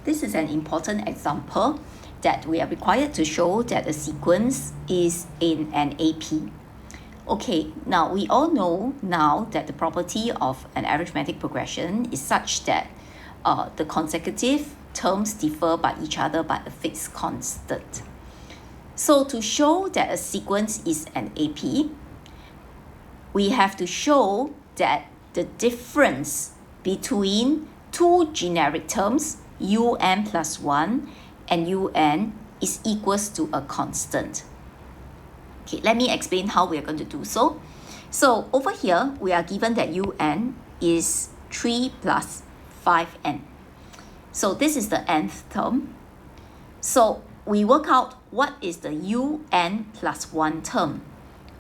this is an important example that we are required to show that a sequence is in an AP. Okay, now we all know now that the property of an arithmetic progression is such that the consecutive terms differ by each other by a fixed constant. So to show that a sequence is an AP, we have to show that the difference between two generic terms, un plus 1 and un, is equals to a constant. Okay, let me explain how we are going to do so. So over here, we are given that un is 3 plus 5n. So this is the nth term. So we work out what is the un plus 1 term.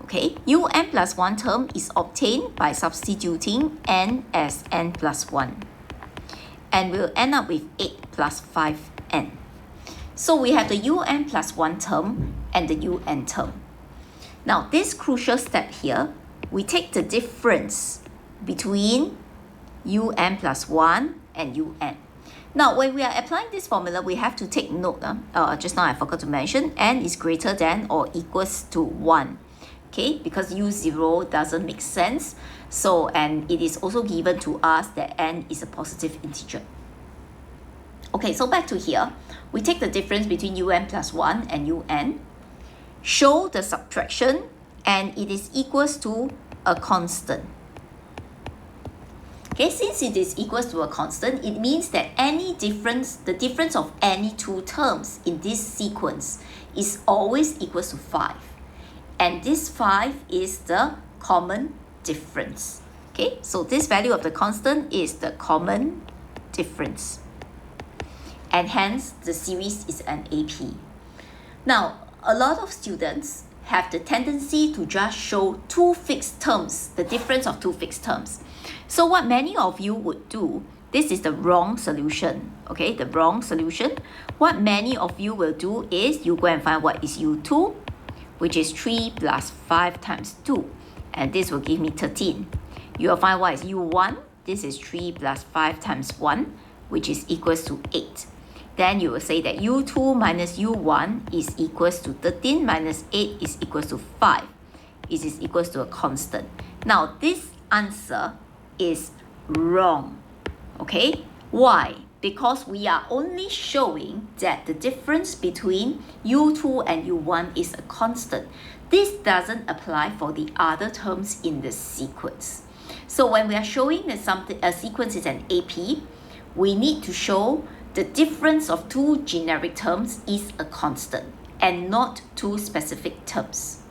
Okay, un plus 1 term is obtained by substituting n as n plus 1. And we'll end up with 8 plus 5n. So we have the un plus 1 term and the un term. Now, this crucial step here, we take the difference between un plus 1 and un. Now, when we are applying this formula, we have to take note. Just now I forgot to mention, n is greater than or equals to 1. Okay, because u0 doesn't make sense. So, and it is also given to us that n is a positive integer. Okay, so back to here, we take the difference between un plus 1 and un, show the subtraction, and it is equals to a constant. Okay, since it is equals to a constant, it means that the difference of any two terms in this sequence is always equals to 5. And this 5 is the common difference. Okay, so this value of the constant is the common difference. And hence, the series is an AP. Now, a lot of students have the tendency to just show two fixed terms, the difference of two fixed terms. So what many of you would do, this is the wrong solution, okay, the wrong solution. What many of you will do is you go and find what is u2, which is 3 plus 5 times 2, and this will give me 13. You will find what is u1, this is 3 plus 5 times 1, which is equals to 8. Then you will say that u2 minus u1 is equals to 13 minus 8 is equals to 5. It is equals to a constant. Now, this answer is wrong. Okay? Why? Because we are only showing that the difference between u2 and u1 is a constant. This doesn't apply for the other terms in the sequence. So when we are showing that a sequence is an AP, we need to show the difference of two generic terms is a constant and not two specific terms.